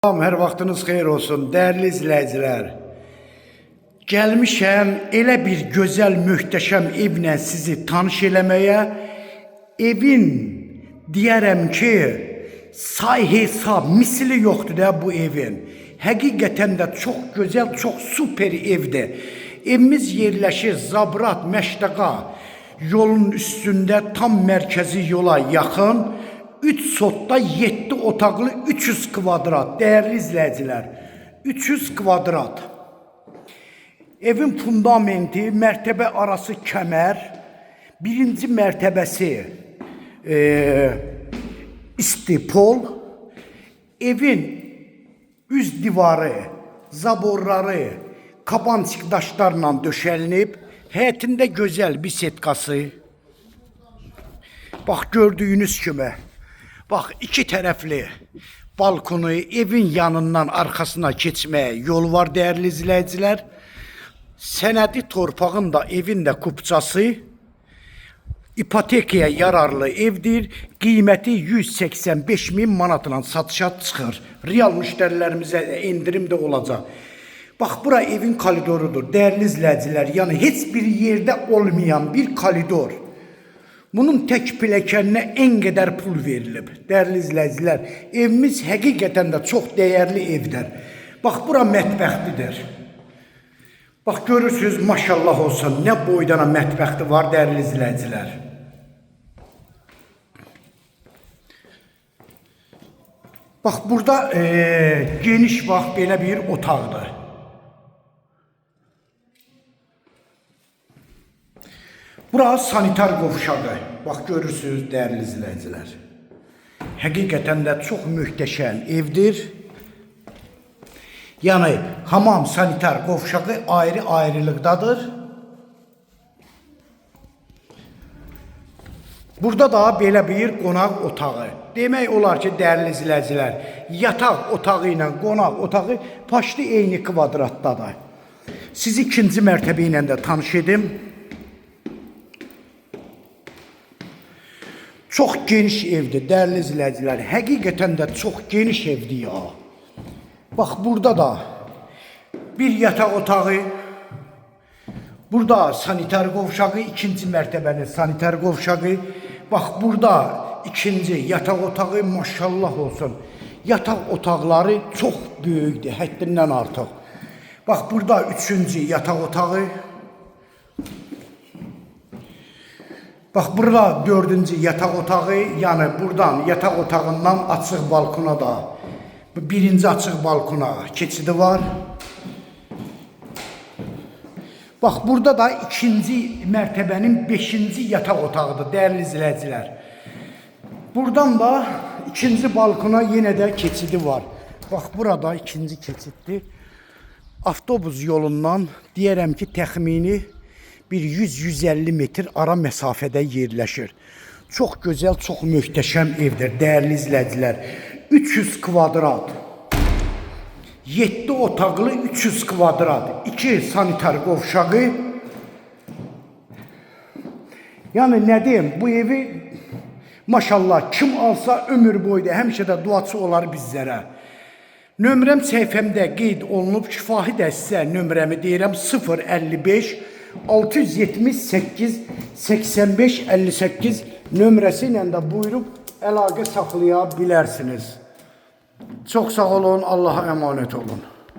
Salam, hər vaxtınız xeyir olsun, dəyərli izləyicilər. Gəlmişəm elə bir gözəl, möhtəşəm evlə sizi tanış eləməyə. Evin deyərəm ki, say hesab, misli yoxdur da bu evin. Həqiqətən də çox gözəl, çox super evdir. Evimiz yerləşir Zabrat, Məştaqa yolun üstündə, tam mərkəzi yola yaxın. 3 sotda 7 otaqlı 300 kvadrat. Değerli izləyicilər, 300 kvadrat. Evin fundamenti, mərtəbə arası kəmər. Birinci mərtəbəsi istipol. Evin üz divarı, zaborları kabançıq daşlarla döşəlinib. Həyətində gözəl bir setkası. Bax, gördüyünüz kimi. Bax, iki tərəfli balkonu, evin yanından arxasına keçməyə yol var, dəyərli izləyicilər. Sənədi torpağın da, evin də kupçası. İpotekaya yararlı evdir. Qiyməti 185.000 manatla satışa çıxır. Real müştərilərimizə indirim də olacaq. Bax, bura evin koridorudur, dəyərli izləyicilər. Yəni, heç bir yerdə olmayan bir koridor. Bunun tək pilləkəninə en qədər pul verilib. Dəyərli izləyicilər, evimiz həqiqətən də çox dəyərli evdir. Bax, bura mətbəxtidir. Bax, görürsünüz, maşallah olsun, nə boydana mətbəxti var, dəyərli izləyicilər. Bax, burada geniş bax, belə bir otaqdır. Burası sanitar qovşağı. Bax, görürsünüz, dəyərli izləyicilər. Həqiqətən də çox möhtəşəm evdir. Yəni, hamam sanitar qovşağı ayrı-ayrılıqdadır. Burada da belə bir qonaq otağı. Demək olar ki, dəyərli izləyicilər, yataq otağı ilə qonaq otağı paşlı eyni kvadratdadır. Sizi ikinci mərtəbə ilə də tanış edim. Çox geniş evdir, dəyərli izləyicilər. Həqiqətən də çox geniş evdir ya. Bax, burada da bir yataq otağı. Burada sanitar qovşağı, ikinci mərtəbənin sanitar qovşağı. Bax, burada ikinci yataq otağı, maşallah olsun. Yataq otaqları çox böyükdür, həddindən artıq. Bax, burada üçüncü yataq otağı. Bax, burada dördüncü yataq otağı, yəni buradan yataq otağından açıq balkona da, birinci açıq balkona keçidi var. Bax, burada da ikinci mərtəbənin 5-ci yataq otağıdır, dəyərli izləyicilər. Buradan da ikinci balkona yenə də keçidi var. Bax, burada ikinci keçiddir. Avtobus yolundan deyərəm ki, təxmini bir 100-150 metr ara məsafədə yerləşir. Çox gözəl, çox möhtəşəm evdir, dəyərli izləyicilər. 300 kvadrat, 7 otaqlı 300 kvadrat, 2 sanitar qovşağı. Yəni, nə deyim, bu evi maşallah kim alsa ömür boyda həmişə də duaçı olar bizlərə. Nömrəm səhifəmdə qeyd olunub, şifahi də sizə nömrəmi deyirəm, 055 678 85 58 nömrəsi ilə də buyurub əlaqə saxlaya bilərsiniz. Çox sağ olun, Allah'a əmanət olun.